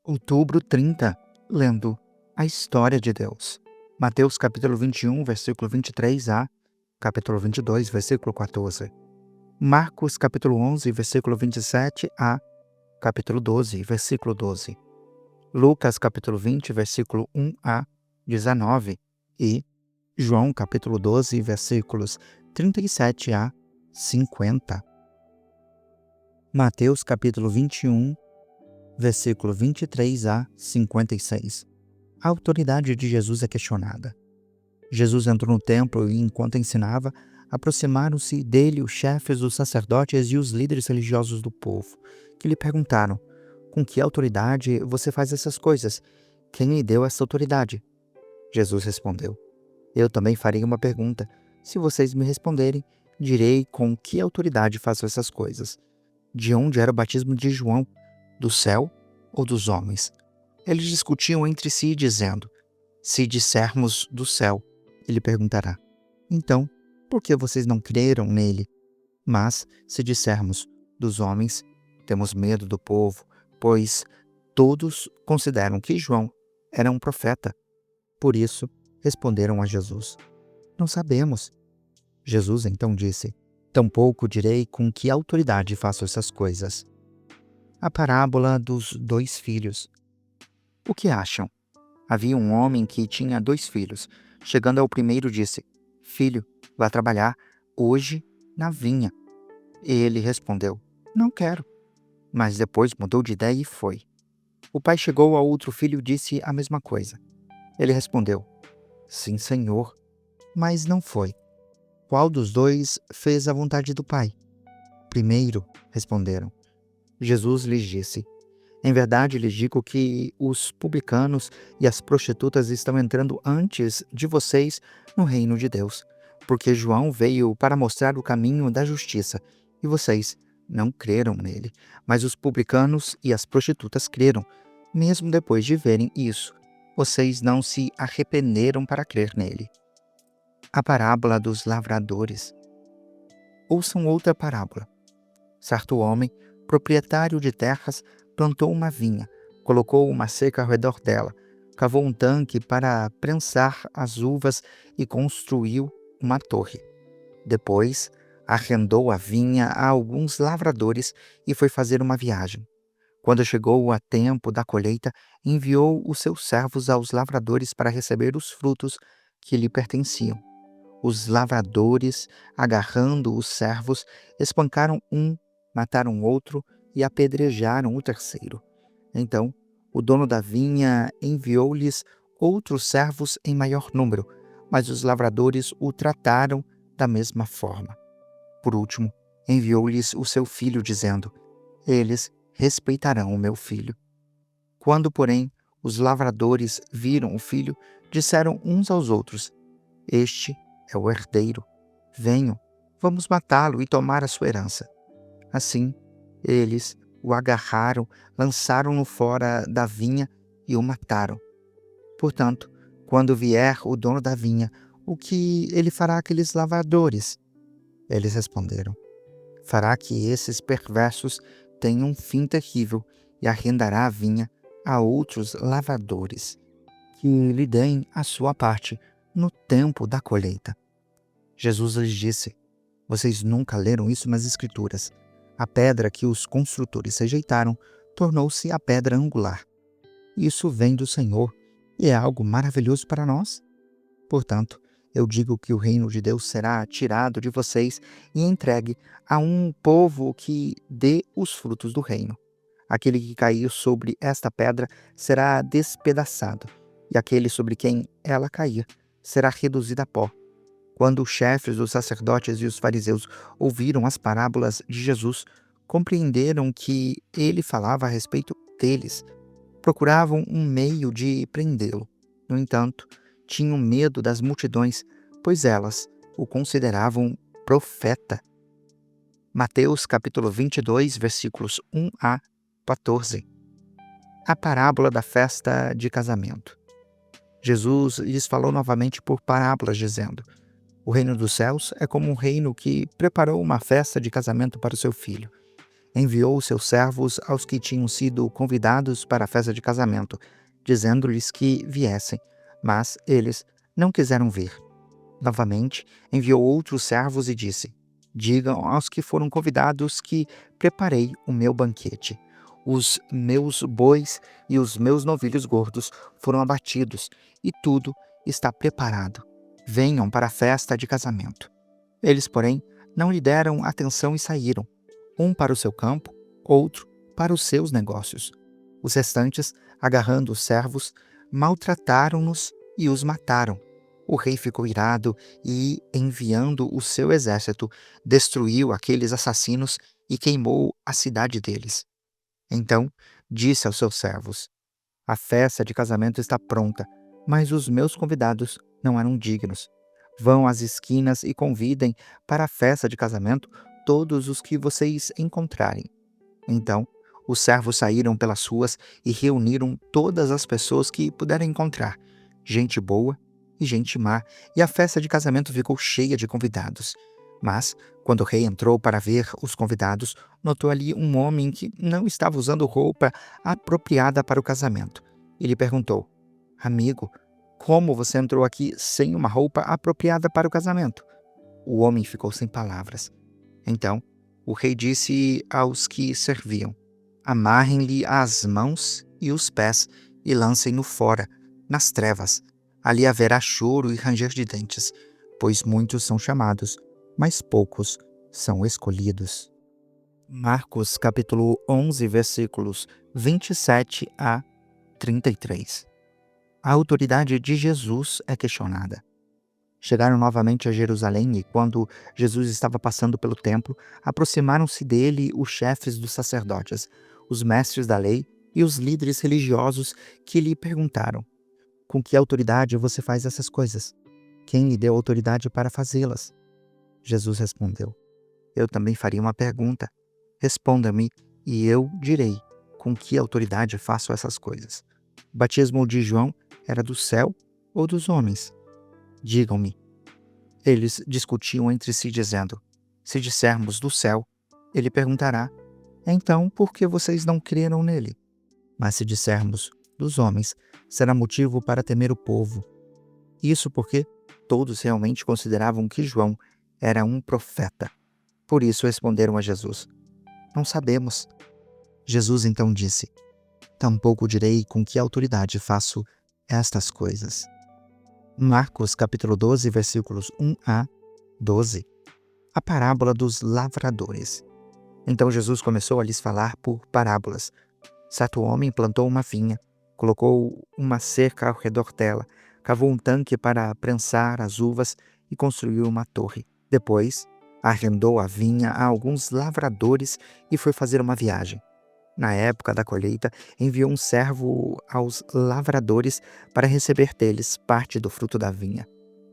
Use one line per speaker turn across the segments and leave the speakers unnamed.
Outubro 30, lendo a história de Deus. Mateus capítulo 21, versículo 23a, capítulo 22, versículo 14. Marcos capítulo 11, versículo 27a, capítulo 12, versículo 12. Lucas capítulo 20, versículo 1a, 19 e João capítulo 12, versículos 37a, 50. Mateus capítulo 21, versículo 23 a 56. A autoridade de Jesus é questionada. Jesus entrou no templo e, enquanto ensinava, aproximaram-se dele os chefes, os sacerdotes e os líderes religiosos do povo, que lhe perguntaram: com que autoridade você faz essas coisas? Quem lhe deu essa autoridade? Jesus respondeu: eu também farei uma pergunta. Se vocês me responderem, direi com que autoridade faço essas coisas. De onde era o batismo de João? Do céu ou dos homens? Eles discutiam entre si, dizendo: se dissermos do céu, ele perguntará: então, por que vocês não creram nele? Mas, se dissermos dos homens, temos medo do povo, pois todos consideram que João era um profeta. Por isso, responderam a Jesus: não sabemos. Jesus então disse: tampouco direi com que autoridade faço essas coisas. A parábola dos 2 filhos. O que acham? Havia um homem que tinha 2 filhos. Chegando ao primeiro, disse: filho, vá trabalhar hoje na vinha. Ele respondeu: não quero. Mas depois mudou de ideia e foi. O pai chegou ao outro filho e disse a mesma coisa. Ele respondeu: sim, senhor, mas não foi. Qual dos 2 fez a vontade do pai? Primeiro, responderam. Jesus lhes disse: em verdade lhes digo que os publicanos e as prostitutas estão entrando antes de vocês no reino de Deus, porque João veio para mostrar o caminho da justiça, e vocês não creram nele, mas os publicanos e as prostitutas creram. Mesmo depois de verem isso, vocês não se arrependeram para crer nele. A parábola dos lavradores. Ouçam outra parábola. Certo homem, proprietário de terras, plantou uma vinha, colocou uma cerca ao redor dela, cavou um tanque para prensar as uvas e construiu uma torre. Depois, arrendou a vinha a alguns lavradores e foi fazer uma viagem. Quando chegou a tempo da colheita, enviou os seus servos aos lavradores para receber os frutos que lhe pertenciam. Os lavradores, agarrando os servos, espancaram um, mataram outro e apedrejaram o terceiro. Então, o dono da vinha enviou-lhes outros servos em maior número, mas os lavradores o trataram da mesma forma. Por último, enviou-lhes o seu filho, dizendo: eles respeitarão o meu filho. Quando, porém, os lavradores viram o filho, disseram uns aos outros: este é o herdeiro. Venham, vamos matá-lo e tomar a sua herança. Assim, eles o agarraram, lançaram-no fora da vinha e o mataram. Portanto, quando vier o dono da vinha, o que ele fará àqueles lavradores? Eles responderam: fará que esses perversos tenham um fim terrível e arrendará a vinha a outros lavradores, que lhe deem a sua parte no tempo da colheita. Jesus lhes disse: vocês nunca leram isso nas Escrituras. A pedra que os construtores rejeitaram tornou-se a pedra angular. Isso vem do Senhor e é algo maravilhoso para nós. Portanto, eu digo que o reino de Deus será tirado de vocês e entregue a um povo que dê os frutos do reino. Aquele que cair sobre esta pedra será despedaçado, e aquele sobre quem ela cair será reduzido a pó. Quando os chefes dos sacerdotes e os fariseus ouviram as parábolas de Jesus, compreenderam que ele falava a respeito deles. Procuravam um meio de prendê-lo. No entanto, tinham medo das multidões, pois elas o consideravam profeta. Mateus capítulo 22, versículos 1 a 14. A parábola da festa de casamento. Jesus lhes falou novamente por parábolas, dizendo: o reino dos céus é como um reino que preparou uma festa de casamento para o seu filho. enviou os seus servos aos que tinham sido convidados para a festa de casamento, dizendo-lhes que viessem, mas eles não quiseram vir. Novamente, enviou outros servos e disse: Digam aos que foram convidados que preparei o meu banquete. Os meus bois e os meus novilhos gordos foram abatidos e tudo está preparado. Venham para a festa de casamento. Eles, porém, não lhe deram atenção e saíram, um para o seu campo, outro para os seus negócios. Os restantes, agarrando os servos, maltrataram-nos e os mataram. O rei ficou irado e, enviando o seu exército, destruiu aqueles assassinos e queimou a cidade deles. Então disse aos seus servos: A festa de casamento está pronta, mas os meus convidados não eram dignos. Vão às esquinas e convidem para a festa de casamento todos os que vocês encontrarem. Então, os servos saíram pelas ruas e reuniram todas as pessoas que puderam encontrar, gente boa e gente má, e a festa de casamento ficou cheia de convidados. Mas, quando o rei entrou para ver os convidados, notou ali um homem que não estava usando roupa apropriada para o casamento. E lhe perguntou: Amigo, como você entrou aqui sem uma roupa apropriada para o casamento? O homem ficou sem palavras. Então, o rei disse aos que serviam: Amarrem-lhe as mãos e os pés e lancem-no fora, nas trevas. Ali haverá choro e ranger de dentes, pois muitos são chamados, mas poucos são escolhidos. Marcos capítulo 11, versículos 27 a 33. A autoridade de Jesus é questionada. Chegaram novamente a Jerusalém e, quando Jesus estava passando pelo templo, aproximaram-se dele os chefes dos sacerdotes, os mestres da lei e os líderes religiosos, que lhe perguntaram: Com que autoridade você faz essas coisas? Quem lhe deu autoridade para fazê-las? Jesus respondeu: Eu também faria uma pergunta. Responda-me e eu direi com que autoridade faço essas coisas. O batismo de João era do céu ou dos homens? Digam-me. Eles discutiam entre si, dizendo: Se dissermos do céu, ele perguntará: Então, por que vocês não creram nele? Mas se dissermos dos homens, será motivo para temer o povo. Isso porque todos realmente consideravam que João era um profeta. Por isso responderam a Jesus: Não sabemos. Jesus então disse: Tampouco direi com que autoridade faço estas coisas. Marcos capítulo 12, versículos 1 a 12. A parábola dos lavradores. Então Jesus começou a lhes falar por parábolas. Certo homem plantou uma vinha, colocou uma cerca ao redor dela, cavou um tanque para prensar as uvas e construiu uma torre. Depois, arrendou a vinha a alguns lavradores e foi fazer uma viagem. Na época da colheita, enviou um servo aos lavradores para receber deles parte do fruto da vinha.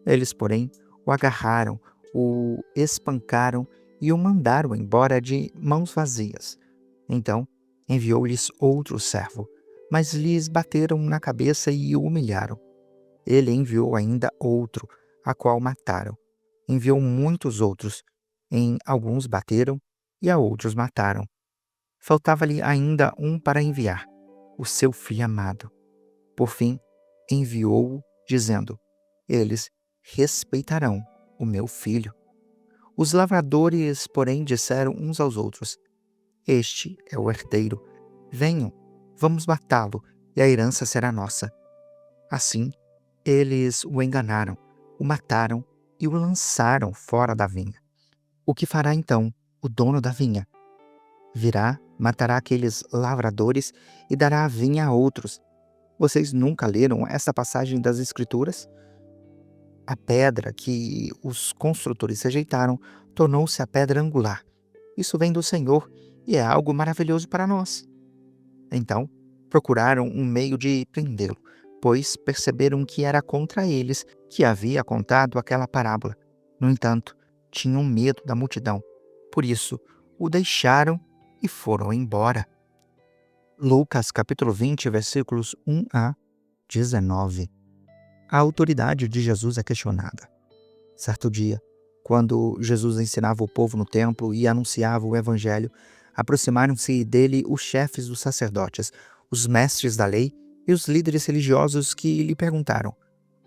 Eles, porém, o agarraram, o espancaram e o mandaram embora de mãos vazias. Então, enviou-lhes outro servo, mas lhes bateram na cabeça e o humilharam. Ele enviou ainda outro, a qual mataram. Enviou muitos outros, em alguns bateram e a outros mataram. Faltava-lhe ainda um para enviar, o seu filho amado. Por fim, enviou-o, dizendo: Eles respeitarão o meu filho. Os lavradores, porém, disseram uns aos outros: Este é o herdeiro. Venham, vamos matá-lo, e a herança será nossa. Assim, eles o enganaram, o mataram e o lançaram fora da vinha. O que fará então o dono da vinha? Virá, matará aqueles lavradores e dará a vinha a outros. Vocês nunca leram esta passagem das Escrituras? A pedra que os construtores rejeitaram tornou-se a pedra angular. Isso vem do Senhor e é algo maravilhoso para nós. Então, procuraram um meio de prendê-lo, pois perceberam que era contra eles que havia contado aquela parábola. No entanto, tinham medo da multidão. Por isso, o deixaram e foram embora. Lucas capítulo 20, versículos 1 a 19. A autoridade de Jesus é questionada. Certo dia, quando Jesus ensinava o povo no templo e anunciava o evangelho, Aproximaram-se dele os chefes dos sacerdotes, os mestres da lei e os líderes religiosos que lhe perguntaram: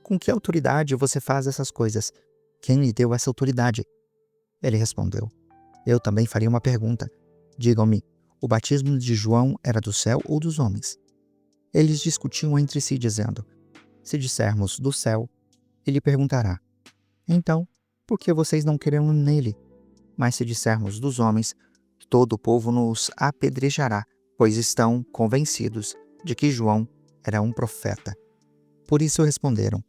com que autoridade você faz essas coisas? Quem lhe deu essa autoridade? Ele respondeu: eu também faria uma pergunta. Digam-me, o batismo de João era do céu ou dos homens? Eles discutiam entre si, dizendo: se dissermos do céu, ele perguntará: então, por que vocês não creem nele? Mas se dissermos dos homens, todo o povo nos apedrejará, pois estão convencidos de que João era um profeta. Por isso responderam: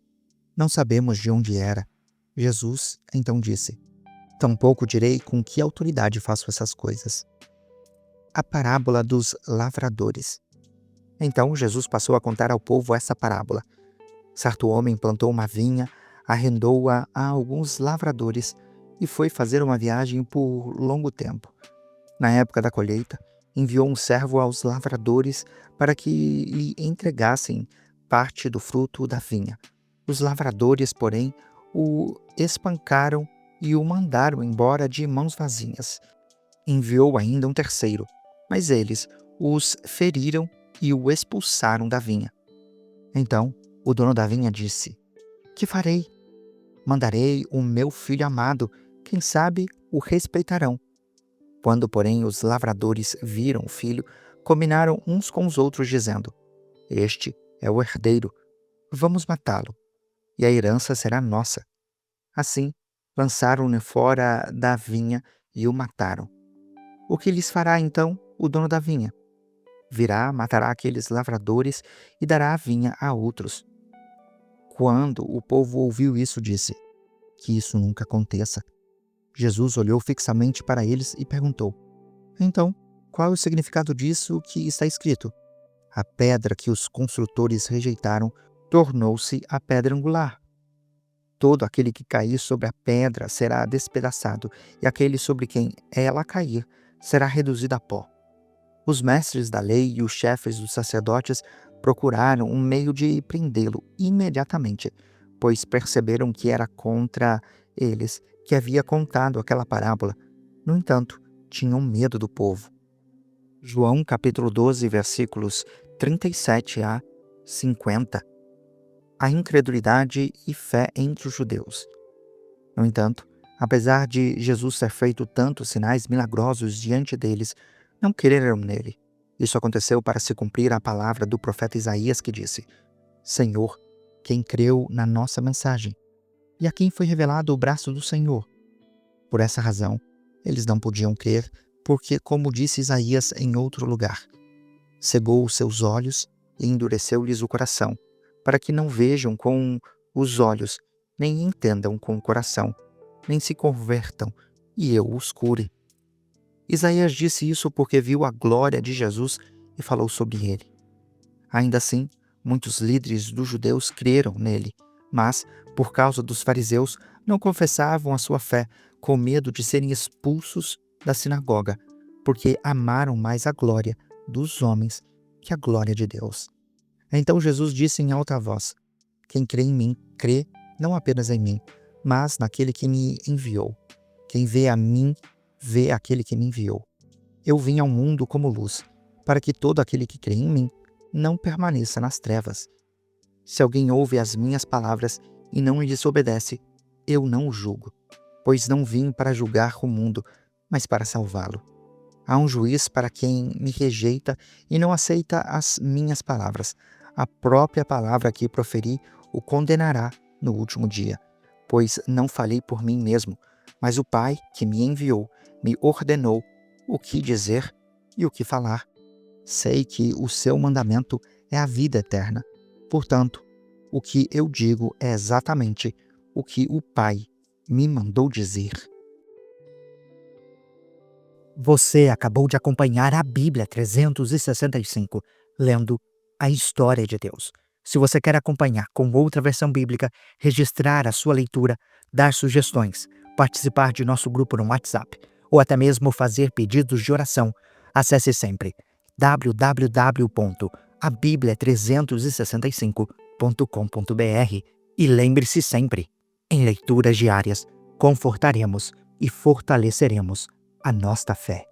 não sabemos de onde era. Jesus então disse: tampouco direi com que autoridade faço essas coisas. A parábola dos lavradores. Então Jesus passou a contar ao povo essa parábola. Certo homem plantou uma vinha, arrendou-a a alguns lavradores e foi fazer uma viagem por longo tempo. Na época da colheita, enviou um servo aos lavradores para que lhe entregassem parte do fruto da vinha. Os lavradores, porém, o espancaram e o mandaram embora de mãos vazias. Enviou ainda um terceiro, mas eles os feriram e o expulsaram da vinha. Então o dono da vinha disse: que farei? Mandarei o meu filho amado, quem sabe o respeitarão. Quando, porém, os lavradores viram o filho, combinaram uns com os outros, dizendo: este é o herdeiro, vamos matá-lo, e a herança será nossa. Assim, lançaram-no fora da vinha e o mataram. O que lhes fará então o dono da vinha? Virá, matará aqueles lavradores e dará a vinha a outros. Quando o povo ouviu isso, disse: que isso nunca aconteça. Jesus olhou fixamente para eles e perguntou: então, qual é o significado disso que está escrito? A pedra que os construtores rejeitaram tornou-se a pedra angular. Todo aquele que cair sobre a pedra será despedaçado, e aquele sobre quem ela cair será reduzido a pó. Os mestres da lei e os chefes dos sacerdotes procuraram um meio de prendê-lo imediatamente, pois perceberam que era contra eles que havia contado aquela parábola. No entanto, tinham medo do povo. João capítulo 12, versículos 37 a 50. A incredulidade e fé entre os judeus. No entanto, apesar de Jesus ter feito tantos sinais milagrosos diante deles, não creram nele. Isso aconteceu para se cumprir a palavra do profeta Isaías, que disse: Senhor, quem creu na nossa mensagem? E a quem foi revelado o braço do Senhor? Por essa razão, eles não podiam crer, porque, como disse Isaías em outro lugar, cegou os seus olhos e endureceu-lhes o coração, para que não vejam com os olhos, nem entendam com o coração, nem se convertam, e eu os cure. Isaías disse isso porque viu a glória de Jesus e falou sobre ele. Ainda assim, muitos líderes dos judeus creram nele, mas, por causa dos fariseus, não confessavam a sua fé, com medo de serem expulsos da sinagoga, porque amaram mais a glória dos homens que a glória de Deus. Então Jesus disse em alta voz: quem crê em mim, crê não apenas em mim, mas naquele que me enviou. Quem vê a mim, vê aquele que me enviou. Eu vim ao mundo como luz, para que todo aquele que crê em mim não permaneça nas trevas. Se alguém ouve as minhas palavras e não lhes obedece, eu não o julgo, pois não vim para julgar o mundo, mas para salvá-lo. Há um juiz para quem me rejeita e não aceita as minhas palavras. A própria palavra que proferi o condenará no último dia, pois não falei por mim mesmo, mas o Pai que me enviou me ordenou o que dizer e o que falar. Sei que o seu mandamento é a vida eterna. Portanto, o que eu digo é exatamente o que o Pai me mandou dizer. Você acabou de acompanhar a Bíblia 365, lendo a história de Deus. Se você quer acompanhar com outra versão bíblica, registrar a sua leitura, dar sugestões, participar de nosso grupo no WhatsApp ou até mesmo fazer pedidos de oração, acesse sempre www.abiblia365.com.br e lembre-se sempre, em leituras diárias, confortaremos e fortaleceremos a nossa fé.